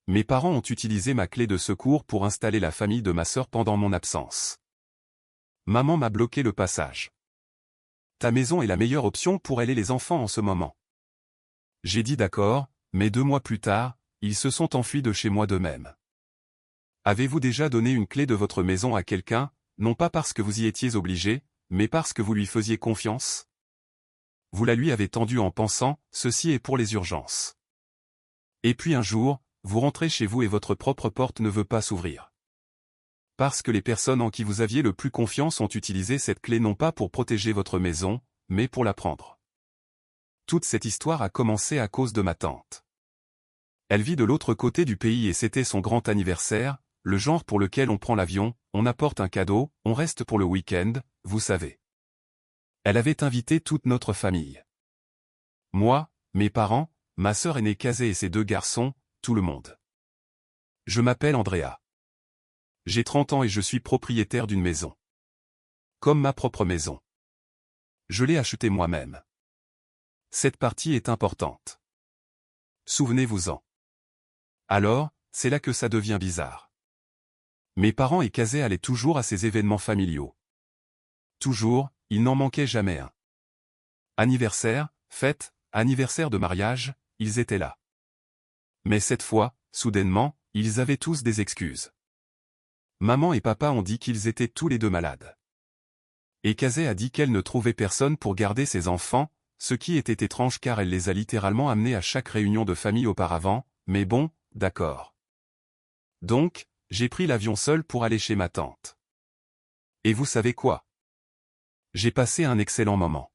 Mes parents ont utilisé ma clé de secours pour installer la famille de ma sœur pendant mon absence. Maman m'a bloqué le passage. Ta maison est la meilleure option pour elle et les enfants en ce moment. J'ai dit d'accord, mais 2 mois plus tard, ils se sont enfuis de chez moi d'eux-mêmes. Avez-vous déjà donné une clé de votre maison à quelqu'un, non pas parce que vous y étiez obligé, mais parce que vous lui faisiez confiance? Vous la lui avez tendue en pensant, ceci est pour les urgences. Et puis un jour, vous rentrez chez vous et votre propre porte ne veut pas s'ouvrir. Parce que les personnes en qui vous aviez le plus confiance ont utilisé cette clé non pas pour protéger votre maison, mais pour la prendre. Toute cette histoire a commencé à cause de ma tante. Elle vit de l'autre côté du pays et c'était son grand anniversaire, le genre pour lequel on prend l'avion, on apporte un cadeau, on reste pour le week-end, vous savez. Elle avait invité toute notre famille. Moi, mes parents, ma sœur aînée Kazé et ses 2 garçons, tout le monde. Je m'appelle Andrea. J'ai 30 ans et je suis propriétaire d'une maison. Comme ma propre maison. Je l'ai achetée moi-même. Cette partie est importante. Souvenez-vous-en. Alors, c'est là que ça devient bizarre. Mes parents et Kazé allaient toujours à ces événements familiaux. Toujours, il n'en manquait jamais un. Anniversaire, fête, anniversaire de mariage, ils étaient là. Mais cette fois, soudainement, ils avaient tous des excuses. Maman et papa ont dit qu'ils étaient tous les 2 malades. Et Kazé a dit qu'elle ne trouvait personne pour garder ses enfants, ce qui était étrange car elle les a littéralement amenés à chaque réunion de famille auparavant, mais bon, d'accord. Donc, j'ai pris l'avion seul pour aller chez ma tante. Et vous savez quoi? J'ai passé un excellent moment.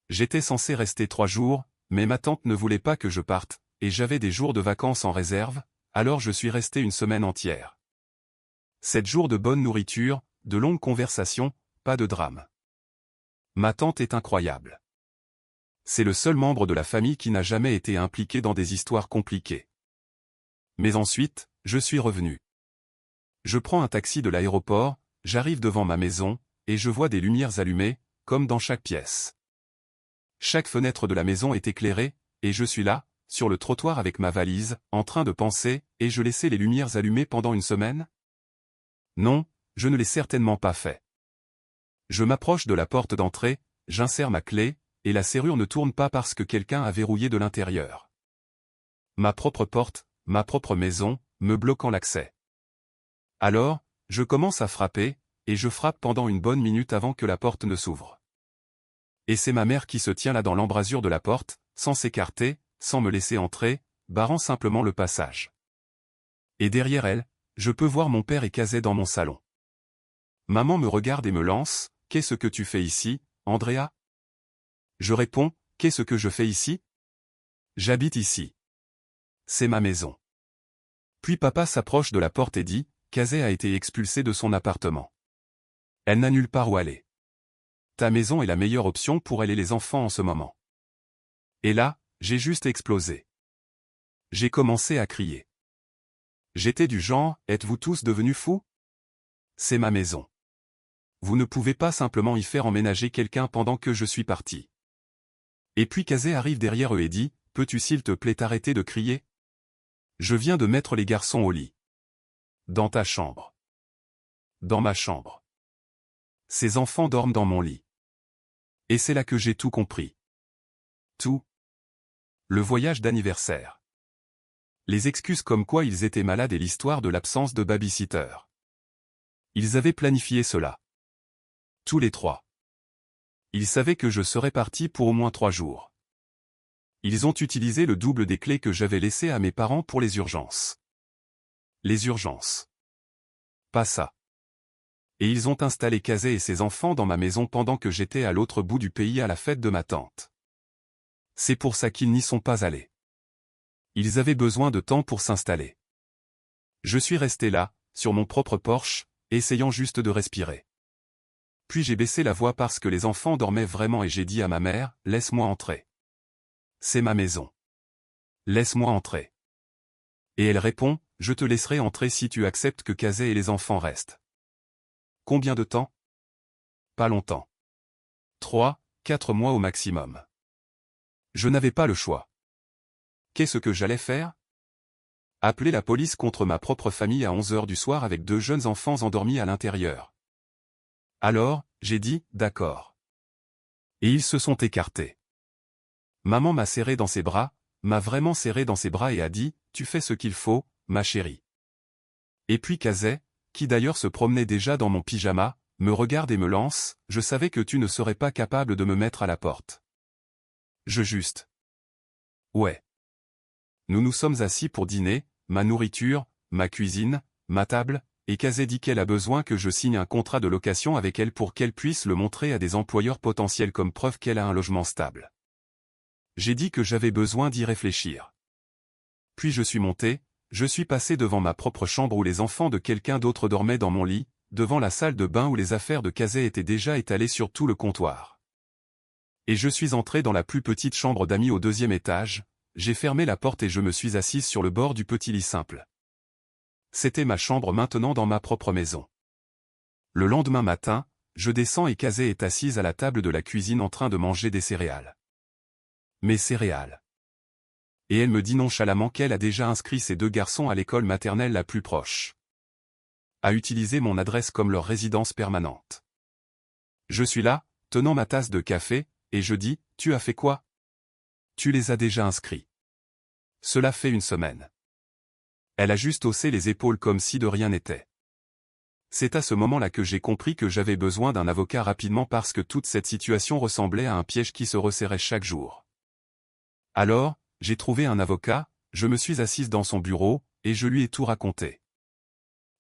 J'étais censé rester 3 jours, mais ma tante ne voulait pas que je parte, et j'avais des jours de vacances en réserve, alors je suis resté une semaine entière. 7 jours de bonne nourriture, de longues conversations, pas de drame. Ma tante est incroyable. C'est le seul membre de la famille qui n'a jamais été impliqué dans des histoires compliquées. Mais ensuite, je suis revenu. Je prends un taxi de l'aéroport, j'arrive devant ma maison, et je vois des lumières allumées, comme dans chaque pièce. Chaque fenêtre de la maison est éclairée, et je suis là, sur le trottoir avec ma valise, en train de penser, et je laissais les lumières allumées pendant une semaine? Non, je ne l'ai certainement pas fait. Je m'approche de la porte d'entrée, j'insère ma clé, et la serrure ne tourne pas parce que quelqu'un a verrouillé de l'intérieur. Ma propre porte, ma propre maison, me bloquant l'accès. Alors, je commence à frapper, et je frappe pendant une bonne minute avant que la porte ne s'ouvre. Et c'est ma mère qui se tient là dans l'embrasure de la porte, sans s'écarter, sans me laisser entrer, barrant simplement le passage. Et derrière elle, je peux voir mon père et Kazé dans mon salon. Maman me regarde et me lance, « Qu'est-ce que tu fais ici, Andrea ?» Je réponds, « Qu'est-ce que je fais ici? J'habite ici. C'est ma maison. » Puis papa s'approche de la porte et dit, « Kazé a été expulsé de son appartement. Elle n'a nulle part où aller. Ta maison est la meilleure option pour elle et les enfants en ce moment. » Et là, j'ai juste explosé. J'ai commencé à crier. J'étais du genre, « Êtes-vous tous devenus fous? C'est ma maison. Vous ne pouvez pas simplement y faire emménager quelqu'un pendant que je suis parti. » Et puis Kazé arrive derrière eux et dit, « Peux-tu s'il te plaît arrêter de crier? Je viens de mettre les garçons au lit. Dans ta chambre. Dans ma chambre. Ces enfants dorment dans mon lit. » Et c'est là que j'ai tout compris. Tout. Le voyage d'anniversaire. Les excuses comme quoi ils étaient malades et l'histoire de l'absence de babysitter. Ils avaient planifié cela. Tous les 3. Ils savaient que je serais parti pour au moins 3 jours. Ils ont utilisé le double des clés que j'avais laissées à mes parents pour les urgences. Les urgences. Pas ça. Et ils ont installé Kazé et ses enfants dans ma maison pendant que j'étais à l'autre bout du pays à la fête de ma tante. C'est pour ça qu'ils n'y sont pas allés. Ils avaient besoin de temps pour s'installer. Je suis resté là, sur mon propre porche, essayant juste de respirer. Puis j'ai baissé la voix parce que les enfants dormaient vraiment et j'ai dit à ma mère, « Laisse-moi entrer. C'est ma maison. Laisse-moi entrer. » Et elle répond, « Je te laisserai entrer si tu acceptes que Kazé et les enfants restent. » Combien de temps? Pas longtemps. 3, 4 mois au maximum. Je n'avais pas le choix. Qu'est-ce que j'allais faire? Appeler la police contre ma propre famille à 11 heures du soir avec 2 jeunes enfants endormis à l'intérieur. Alors, j'ai dit, d'accord. Et ils se sont écartés. Maman m'a serré dans ses bras, m'a vraiment serré dans ses bras et a dit, tu fais ce qu'il faut, ma chérie. Et puis Kazé, qui d'ailleurs se promenait déjà dans mon pyjama, me regarde et me lance, je savais que tu ne serais pas capable de me mettre à la porte. Je juste. Ouais. Nous nous sommes assis pour dîner, ma nourriture, ma cuisine, ma table, et Kazé dit qu'elle a besoin que je signe un contrat de location avec elle pour qu'elle puisse le montrer à des employeurs potentiels comme preuve qu'elle a un logement stable. J'ai dit que j'avais besoin d'y réfléchir. Puis je suis monté, je suis passé devant ma propre chambre où les enfants de quelqu'un d'autre dormaient dans mon lit, devant la salle de bain où les affaires de Kazé étaient déjà étalées sur tout le comptoir. Et je suis entré dans la plus petite chambre d'amis au 2e étage, j'ai fermé la porte et je me suis assise sur le bord du petit lit simple. C'était ma chambre maintenant dans ma propre maison. Le lendemain matin, je descends et Kazé est assise à la table de la cuisine en train de manger des céréales. Mes céréales. Et elle me dit nonchalamment qu'elle a déjà inscrit ses 2 garçons à l'école maternelle la plus proche. A utilisé mon adresse comme leur résidence permanente. Je suis là, tenant ma tasse de café, et je dis, tu as fait quoi? Tu les as déjà inscrits. Cela fait 1 semaine. Elle a juste haussé les épaules comme si de rien n'était. C'est à ce moment-là que j'ai compris que j'avais besoin d'un avocat rapidement parce que toute cette situation ressemblait à un piège qui se resserrait chaque jour. Alors, j'ai trouvé un avocat, je me suis assise dans son bureau, et je lui ai tout raconté.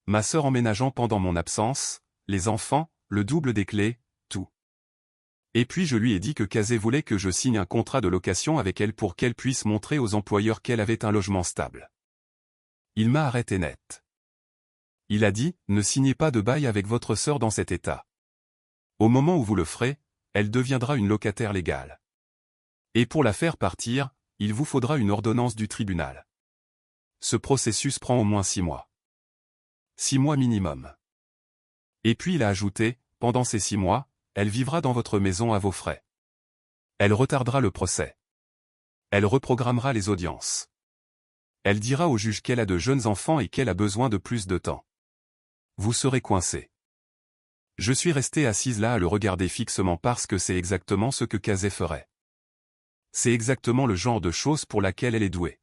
Ma sœur emménageant pendant mon absence, les enfants, le double des clés, tout. Et puis je lui ai dit que Kazé voulait que je signe un contrat de location avec elle pour qu'elle puisse montrer aux employeurs qu'elle avait un logement stable. Il m'a arrêté net. Il a dit, ne signez pas de bail avec votre sœur dans cet état. Au moment où vous le ferez, elle deviendra une locataire légale. Et pour la faire partir, il vous faudra une ordonnance du tribunal. Ce processus prend au moins 6 mois. 6 mois minimum. Et puis il a ajouté, pendant ces 6 mois, elle vivra dans votre maison à vos frais. Elle retardera le procès. Elle reprogrammera les audiences. Elle dira au juge qu'elle a de jeunes enfants et qu'elle a besoin de plus de temps. Vous serez coincé. Je suis resté assise là à le regarder fixement parce que c'est exactement ce que Kazé ferait. C'est exactement le genre de chose pour laquelle elle est douée.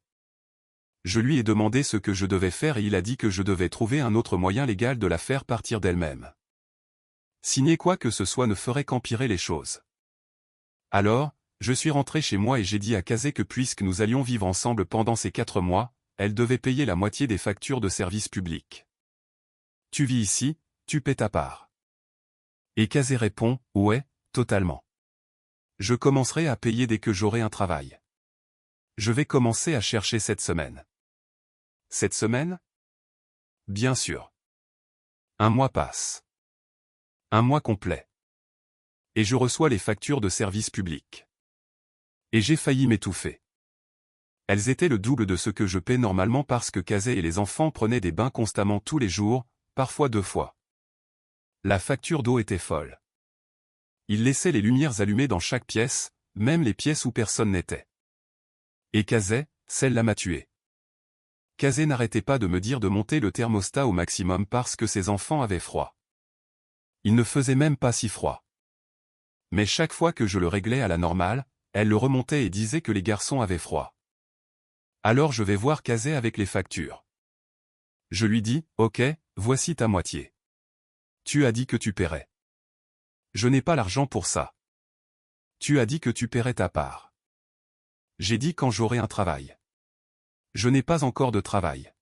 Je lui ai demandé ce que je devais faire et il a dit que je devais trouver un autre moyen légal de la faire partir d'elle-même. Signer quoi que ce soit ne ferait qu'empirer les choses. Alors, je suis rentré chez moi et j'ai dit à Kazé que puisque nous allions vivre ensemble pendant ces 4 mois, elle devait payer la moitié des factures de service public. Tu vis ici, tu paies ta part. Et Kazé répond, ouais, totalement. Je commencerai à payer dès que j'aurai un travail. Je vais commencer à chercher cette semaine. Cette semaine? Bien sûr. 1 mois passe. 1 mois complet. Et je reçois les factures de service public. Et j'ai failli m'étouffer. Elles étaient le double de ce que je paie normalement parce que Kazé et les enfants prenaient des bains constamment tous les jours, parfois 2 fois. La facture d'eau était folle. Ils laissaient les lumières allumées dans chaque pièce, même les pièces où personne n'était. Et Kazé, celle-là m'a tué. Kazé n'arrêtait pas de me dire de monter le thermostat au maximum parce que ses enfants avaient froid. Il ne faisait même pas si froid. Mais chaque fois que je le réglais à la normale, elle le remontait et disait que les garçons avaient froid. Alors je vais voir Kazé avec les factures. Je lui dis, ok, voici ta moitié. Tu as dit que tu paierais. Je n'ai pas l'argent pour ça. Tu as dit que tu paierais ta part. J'ai dit quand j'aurai un travail. Je n'ai pas encore de travail.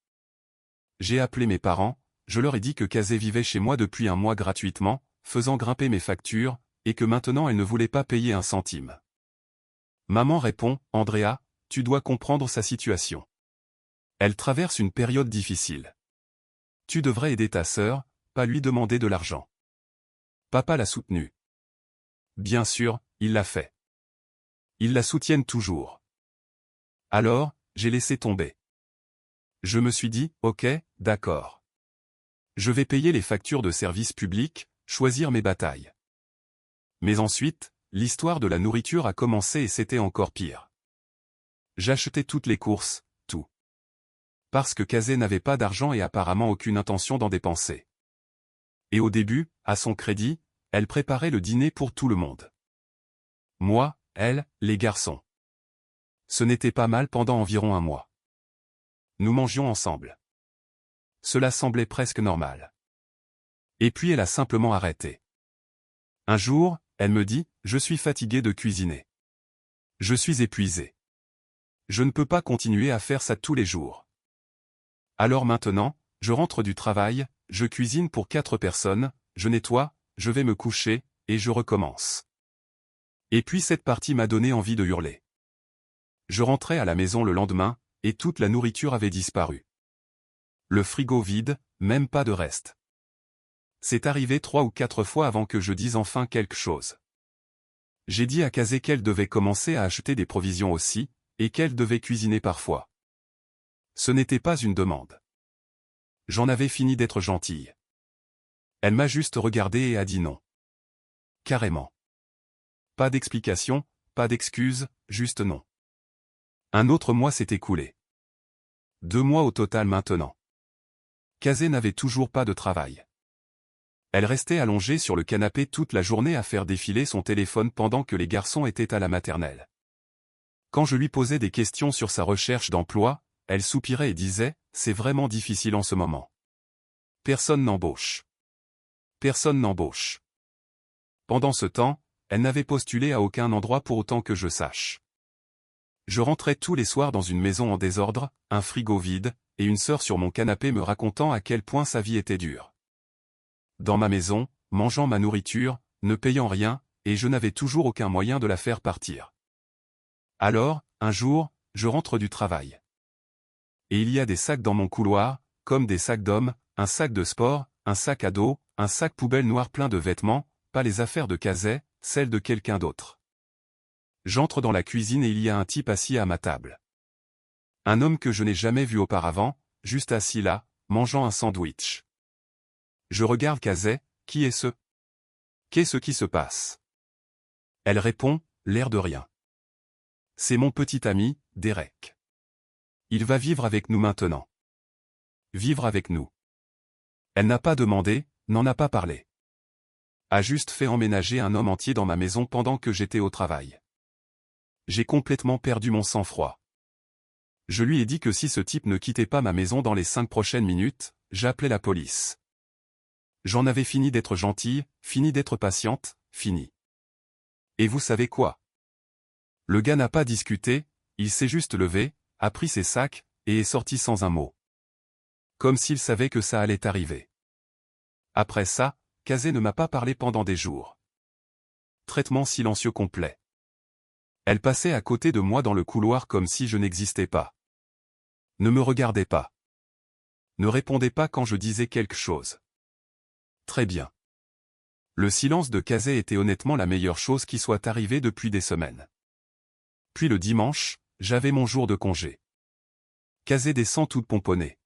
J'ai appelé mes parents, je leur ai dit que Kazé vivait chez moi depuis 1 mois gratuitement, faisant grimper mes factures, et que maintenant elle ne voulait pas payer 1 centime. Maman répond, Andrea, tu dois comprendre sa situation. Elle traverse une période difficile. Tu devrais aider ta sœur, pas lui demander de l'argent. Papa l'a soutenue. Bien sûr, il l'a fait. Ils la soutiennent toujours. Alors, j'ai laissé tomber. Je me suis dit, ok, d'accord. Je vais payer les factures de service public, choisir mes batailles. Mais ensuite, l'histoire de la nourriture a commencé et c'était encore pire. J'achetais toutes les courses, tout. Parce que Kazé n'avait pas d'argent et apparemment aucune intention d'en dépenser. Et au début, à son crédit, elle préparait le dîner pour tout le monde. Moi, elle, les garçons. Ce n'était pas mal pendant environ un mois. Nous mangions ensemble. Cela semblait presque normal. Et puis elle a simplement arrêté. Un jour, elle me dit, « Je suis fatiguée de cuisiner. Je suis épuisée. Je ne peux pas continuer à faire ça tous les jours. Alors maintenant, je rentre du travail, je cuisine pour 4 personnes, je nettoie, je vais me coucher, et je recommence. » Et puis cette partie m'a donné envie de hurler. Je rentrais à la maison le lendemain, et toute la nourriture avait disparu. Le frigo vide, même pas de reste. C'est arrivé 3 ou 4 fois avant que je dise enfin quelque chose. J'ai dit à Kazé qu'elle devait commencer à acheter des provisions aussi, et qu'elle devait cuisiner parfois. Ce n'était pas une demande. J'en avais fini d'être gentille. Elle m'a juste regardé et a dit non. Carrément. Pas d'explication, pas d'excuse, juste non. Un autre mois s'est écoulé. 2 mois au total maintenant. Kazé n'avait toujours pas de travail. Elle restait allongée sur le canapé toute la journée à faire défiler son téléphone pendant que les garçons étaient à la maternelle. Quand je lui posais des questions sur sa recherche d'emploi, elle soupirait et disait « C'est vraiment difficile en ce moment. Personne n'embauche. Personne n'embauche. » Pendant ce temps, elle n'avait postulé à aucun endroit pour autant que je sache. Je rentrais tous les soirs dans une maison en désordre, un frigo vide, et une sœur sur mon canapé me racontant à quel point sa vie était dure. Dans ma maison, mangeant ma nourriture, ne payant rien, et je n'avais toujours aucun moyen de la faire partir. Alors, un jour, je rentre du travail. Et il y a des sacs dans mon couloir, comme des sacs d'hommes, un sac de sport, un sac à dos, un sac poubelle noir plein de vêtements, pas les affaires de Kazé, celles de quelqu'un d'autre. J'entre dans la cuisine et il y a un type assis à ma table. Un homme que je n'ai jamais vu auparavant, juste assis là, mangeant un sandwich. Je regarde Kazé, qui est ce? Qu'est-ce qui se passe? Elle répond, l'air de rien. C'est mon petit ami, Derek. Il va vivre avec nous maintenant. Vivre avec nous. Elle n'a pas demandé, n'en a pas parlé. A juste fait emménager un homme entier dans ma maison pendant que j'étais au travail. J'ai complètement perdu mon sang-froid. Je lui ai dit que si ce type ne quittait pas ma maison dans les 5 prochaines minutes, j'appelais la police. J'en avais fini d'être gentille, fini d'être patiente, fini. Et vous savez quoi? Le gars n'a pas discuté, il s'est juste levé, a pris ses sacs, et est sorti sans un mot. Comme s'il savait que ça allait arriver. Après ça, Kazé ne m'a pas parlé pendant des jours. Traitement silencieux complet. Elle passait à côté de moi dans le couloir comme si je n'existais pas. Ne me regardait pas. Ne répondait pas quand je disais quelque chose. Très bien. Le silence de Kazé était honnêtement la meilleure chose qui soit arrivée depuis des semaines. Puis le dimanche, j'avais mon jour de congé. Kazé descend toute pomponnée.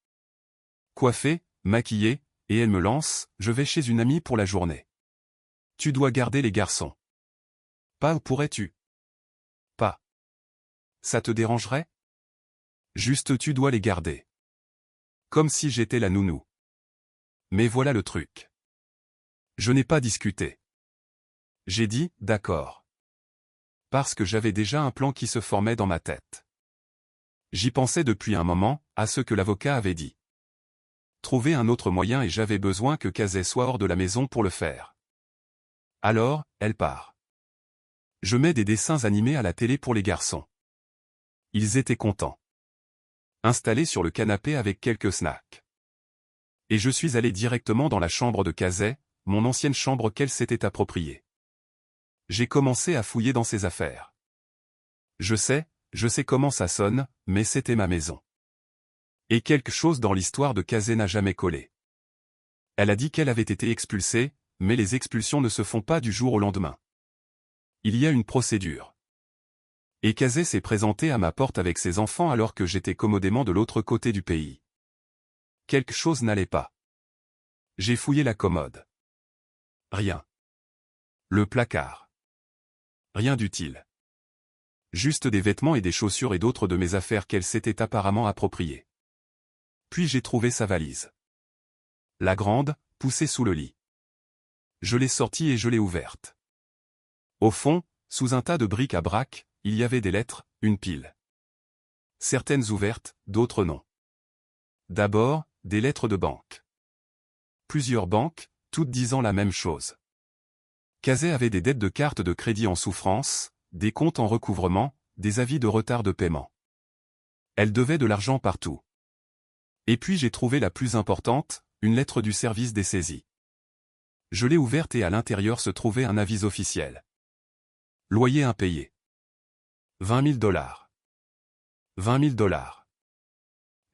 Coiffée, maquillée, et elle me lance, je vais chez une amie pour la journée. Tu dois garder les garçons. Pas ou pourrais-tu? Pas. Ça te dérangerait? Juste tu dois les garder. Comme si j'étais la nounou. Mais voilà le truc. Je n'ai pas discuté. J'ai dit, d'accord. Parce que j'avais déjà un plan qui se formait dans ma tête. J'y pensais depuis un moment, à ce que l'avocat avait dit. Trouver un autre moyen et j'avais besoin que Kazé soit hors de la maison pour le faire. Alors, elle part. Je mets des dessins animés à la télé pour les garçons. Ils étaient contents. Installés sur le canapé avec quelques snacks. Et je suis allé directement dans la chambre de Kazé, mon ancienne chambre qu'elle s'était appropriée. J'ai commencé à fouiller dans ses affaires. Je sais comment ça sonne, mais c'était ma maison. Et quelque chose dans l'histoire de Kazé n'a jamais collé. Elle a dit qu'elle avait été expulsée, mais les expulsions ne se font pas du jour au lendemain. Il y a une procédure. Et Kazé s'est présenté à ma porte avec ses enfants alors que j'étais commodément de l'autre côté du pays. Quelque chose n'allait pas. J'ai fouillé la commode. Rien. Le placard. Rien d'utile. Juste des vêtements et des chaussures et d'autres de mes affaires qu'elle s'était apparemment appropriées. Puis j'ai trouvé sa valise. La grande, poussée sous le lit. Je l'ai sortie et je l'ai ouverte. Au fond, sous un tas de bric-à-brac, il y avait des lettres, une pile. Certaines ouvertes, d'autres non. D'abord, des lettres de banque. Plusieurs banques, toutes disant la même chose. Kazé avait des dettes de cartes de crédit en souffrance, des comptes en recouvrement, des avis de retard de paiement. Elle devait de l'argent partout. Et puis j'ai trouvé la plus importante, une lettre du service des saisies. Je l'ai ouverte et à l'intérieur se trouvait un avis officiel. Loyer impayé. 20 000 $. 20 000 $.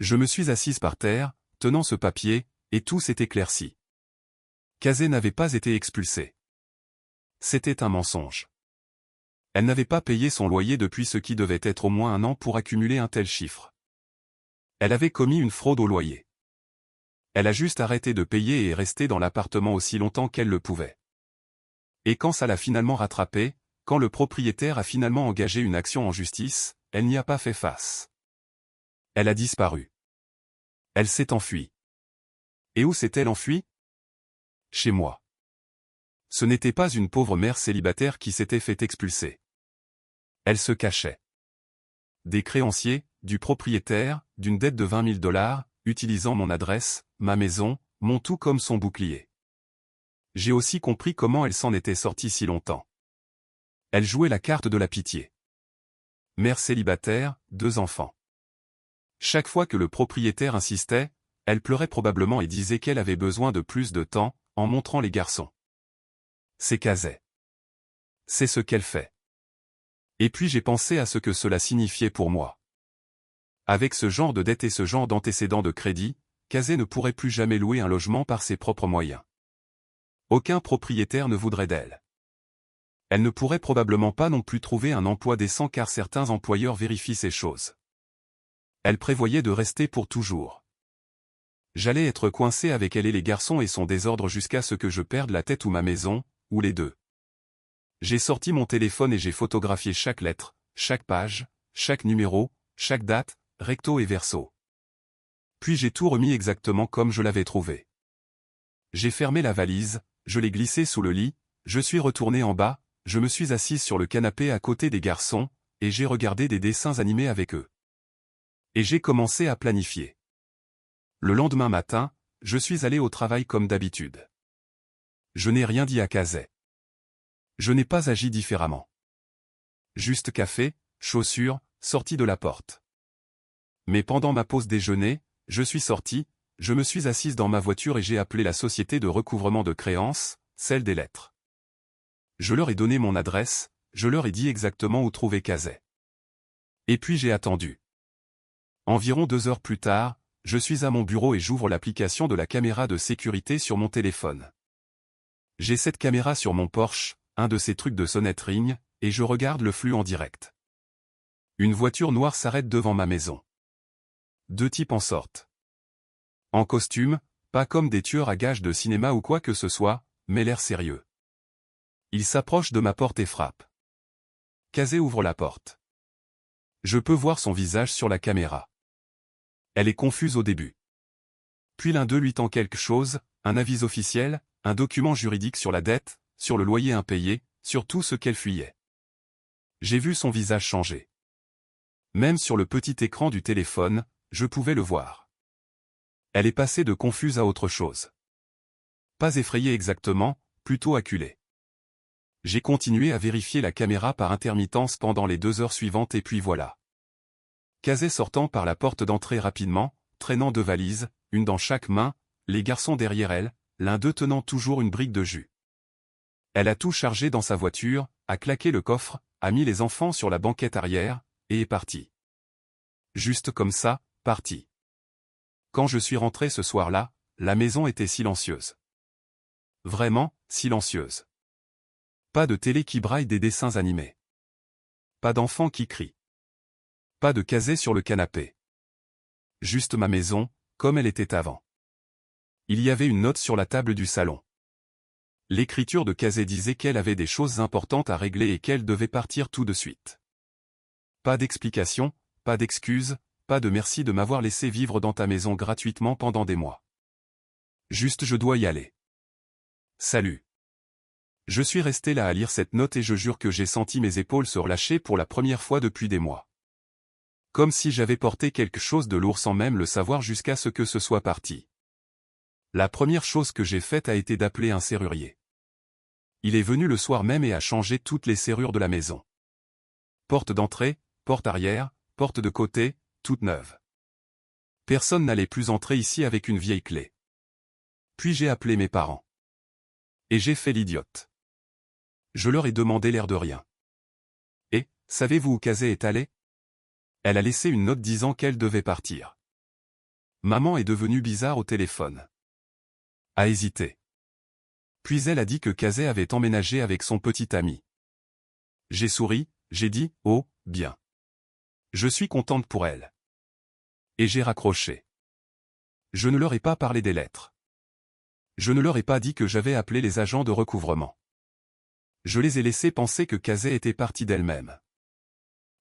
Je me suis assise par terre, tenant ce papier, et tout s'est éclairci. Kazé n'avait pas été expulsée. C'était un mensonge. Elle n'avait pas payé son loyer depuis ce qui devait être au moins un an pour accumuler un tel chiffre. Elle avait commis une fraude au loyer. Elle a juste arrêté de payer et est restée dans l'appartement aussi longtemps qu'elle le pouvait. Et quand ça l'a finalement rattrapée, quand le propriétaire a finalement engagé une action en justice, elle n'y a pas fait face. Elle a disparu. Elle s'est enfuie. Et où s'est-elle enfuie? Chez moi. Ce n'était pas une pauvre mère célibataire qui s'était fait expulser. Elle se cachait. Des créanciers, du propriétaire, d'une dette de 20 000 $, utilisant mon adresse, ma maison, mon tout comme son bouclier. J'ai aussi compris comment elle s'en était sortie si longtemps. Elle jouait la carte de la pitié. Mère célibataire, 2 enfants. Chaque fois que le propriétaire insistait, elle pleurait probablement et disait qu'elle avait besoin de plus de temps, en montrant les garçons. C'est Kazé. C'est ce qu'elle fait. Et puis j'ai pensé à ce que cela signifiait pour moi. Avec ce genre de dette et ce genre d'antécédents de crédit, Kazé ne pourrait plus jamais louer un logement par ses propres moyens. Aucun propriétaire ne voudrait d'elle. Elle ne pourrait probablement pas non plus trouver un emploi décent car certains employeurs vérifient ces choses. Elle prévoyait de rester pour toujours. J'allais être coincé avec elle et les garçons et son désordre jusqu'à ce que je perde la tête ou ma maison, ou les deux. J'ai sorti mon téléphone et j'ai photographié chaque lettre, chaque page, chaque numéro, chaque date, recto et verso. Puis j'ai tout remis exactement comme je l'avais trouvé. J'ai fermé la valise, je l'ai glissée sous le lit, je suis retourné en bas, je me suis assise sur le canapé à côté des garçons, et j'ai regardé des dessins animés avec eux. Et j'ai commencé à planifier. Le lendemain matin, je suis allé au travail comme d'habitude. Je n'ai rien dit à Kazé. Je n'ai pas agi différemment. Juste café, chaussures, sorti de la porte. Mais pendant ma pause déjeuner, je suis sorti, je me suis assise dans ma voiture et j'ai appelé la société de recouvrement de créances, celle des lettres. Je leur ai donné mon adresse, je leur ai dit exactement où trouver Kazé. Et puis j'ai attendu. Environ 2 heures plus tard, je suis à mon bureau et j'ouvre l'application de la caméra de sécurité sur mon téléphone. J'ai cette caméra sur mon Porsche, un de ces trucs de sonnette ring, et je regarde le flux en direct. Une voiture noire s'arrête devant ma maison. 2 types en sortent. En costume, pas comme des tueurs à gages de cinéma ou quoi que ce soit, mais l'air sérieux. Ils s'approchent de ma porte et frappent. Kazé ouvre la porte. Je peux voir son visage sur la caméra. Elle est confuse au début. Puis l'un d'eux lui tend quelque chose, un avis officiel, un document juridique sur la dette, sur le loyer impayé, sur tout ce qu'elle fuyait. J'ai vu son visage changer. Même sur le petit écran du téléphone, je pouvais le voir. Elle est passée de confuse à autre chose. Pas effrayée exactement, plutôt acculée. J'ai continué à vérifier la caméra par intermittence pendant les 2 heures suivantes et puis voilà. Kazé sortant par la porte d'entrée rapidement, traînant 2 valises, une dans chaque main, les garçons derrière elle, l'un d'eux tenant toujours une brique de jus. Elle a tout chargé dans sa voiture, a claqué le coffre, a mis les enfants sur la banquette arrière, et est partie. Juste comme ça, partie. Quand je suis rentré ce soir-là, la maison était silencieuse. Vraiment, silencieuse. Pas de télé qui braille des dessins animés. Pas d'enfants qui crient. Pas de Kazé sur le canapé. Juste ma maison, comme elle était avant. Il y avait une note sur la table du salon. L'écriture de Kazé disait qu'elle avait des choses importantes à régler et qu'elle devait partir tout de suite. Pas d'explication, pas d'excuses, pas de merci de m'avoir laissé vivre dans ta maison gratuitement pendant des mois. Juste je dois y aller. Salut. Je suis resté là à lire cette note et je jure que j'ai senti mes épaules se relâcher pour la première fois depuis des mois. Comme si j'avais porté quelque chose de lourd sans même le savoir jusqu'à ce que ce soit parti. La première chose que j'ai faite a été d'appeler un serrurier. Il est venu le soir même et a changé toutes les serrures de la maison. Porte d'entrée, porte arrière, porte de côté, toute neuve. Personne n'allait plus entrer ici avec une vieille clé. Puis j'ai appelé mes parents. Et j'ai fait l'idiote. Je leur ai demandé l'air de rien. Et, savez-vous où Kazé est allée? Elle a laissé une note disant qu'elle devait partir. Maman est devenue bizarre au téléphone. A hésité. Puis elle a dit que Kazé avait emménagé avec son petit ami. J'ai souri, j'ai dit « Oh, bien. Je suis contente pour elle. » Et j'ai raccroché. Je ne leur ai pas parlé des lettres. Je ne leur ai pas dit que j'avais appelé les agents de recouvrement. Je les ai laissés penser que Kazé était partie d'elle-même.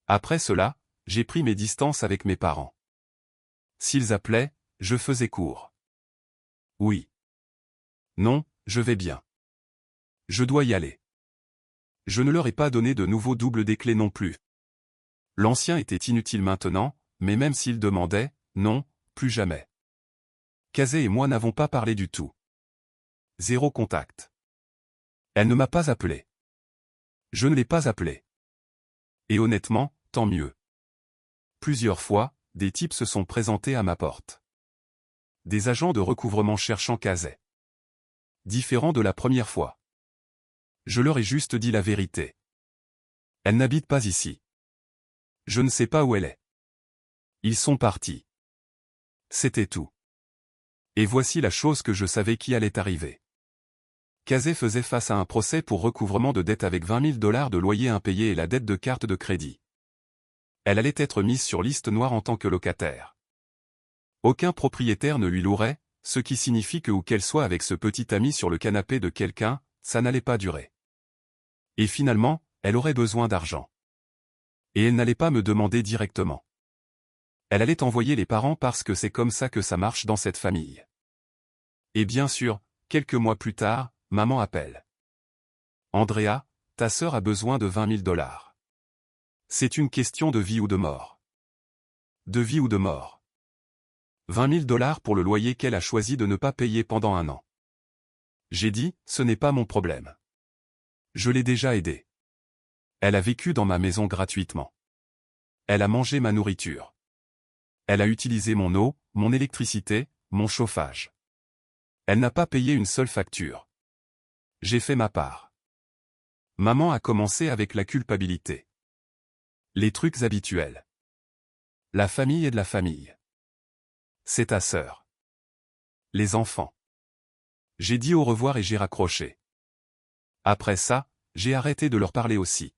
Après cela, j'ai pris mes distances avec mes parents. S'ils appelaient, je faisais court. Oui. Non, je vais bien. Je dois y aller. Je ne leur ai pas donné de nouveau double des clés non plus. L'ancien était inutile maintenant, mais même s'ils demandaient, non, plus jamais. Kazé et moi n'avons pas parlé du tout. Zéro contact. Elle ne m'a pas appelé. Je ne l'ai pas appelée. Et honnêtement, tant mieux. Plusieurs fois, des types se sont présentés à ma porte. Des agents de recouvrement cherchant Kazé. Différent de la première fois. Je leur ai juste dit la vérité. Elle n'habite pas ici. Je ne sais pas où elle est. Ils sont partis. C'était tout. Et voici la chose que je savais qui allait arriver. Kazé faisait face à un procès pour recouvrement de dette avec 20 000 $ de loyer impayé et la dette de carte de crédit. Elle allait être mise sur liste noire en tant que locataire. Aucun propriétaire ne lui louerait, ce qui signifie que où qu'elle soit avec ce petit ami sur le canapé de quelqu'un, ça n'allait pas durer. Et finalement, elle aurait besoin d'argent. Et elle n'allait pas me demander directement. Elle allait envoyer les parents parce que c'est comme ça que ça marche dans cette famille. Et bien sûr, quelques mois plus tard, maman appelle. Andrea, ta sœur a besoin de 20 000 $. C'est une question de vie ou de mort. De vie ou de mort. 20 000 $ pour le loyer qu'elle a choisi de ne pas payer pendant 1 an. J'ai dit, ce n'est pas mon problème. Je l'ai déjà aidée. Elle a vécu dans ma maison gratuitement. Elle a mangé ma nourriture. Elle a utilisé mon eau, mon électricité, mon chauffage. Elle n'a pas payé une seule facture. J'ai fait ma part. Maman a commencé avec la culpabilité. Les trucs habituels. La famille est de la famille. C'est ta sœur. Les enfants. J'ai dit au revoir et j'ai raccroché. Après ça, j'ai arrêté de leur parler aussi.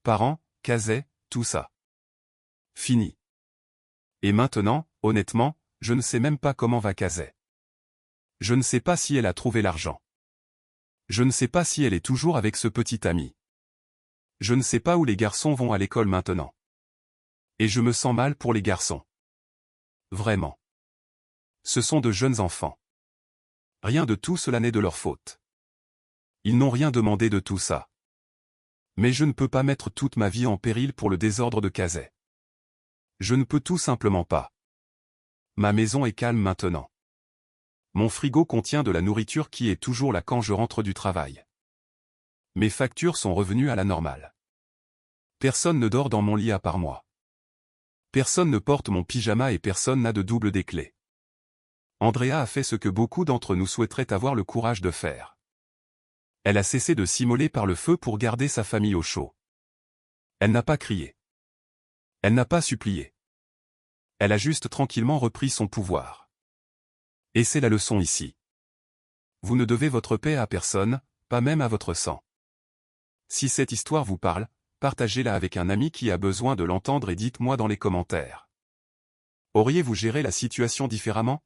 Parents, Kazé, tout ça. Fini. Et maintenant, honnêtement, je ne sais même pas comment va Kazé. Je ne sais pas si elle a trouvé l'argent. Je ne sais pas si elle est toujours avec ce petit ami. Je ne sais pas où les garçons vont à l'école maintenant. Et je me sens mal pour les garçons. Vraiment. Ce sont de jeunes enfants. Rien de tout cela n'est de leur faute. Ils n'ont rien demandé de tout ça. Mais je ne peux pas mettre toute ma vie en péril pour le désordre de Kazé. Je ne peux tout simplement pas. Ma maison est calme maintenant. Mon frigo contient de la nourriture qui est toujours là quand je rentre du travail. Mes factures sont revenues à la normale. Personne ne dort dans mon lit à part moi. Personne ne porte mon pyjama et personne n'a de double des clés. Andrea a fait ce que beaucoup d'entre nous souhaiteraient avoir le courage de faire. Elle a cessé de s'immoler par le feu pour garder sa famille au chaud. Elle n'a pas crié. Elle n'a pas supplié. Elle a juste tranquillement repris son pouvoir. Et c'est la leçon ici. Vous ne devez votre paix à personne, pas même à votre sang. Si cette histoire vous parle, partagez-la avec un ami qui a besoin de l'entendre et dites-moi dans les commentaires. Auriez-vous géré la situation différemment ?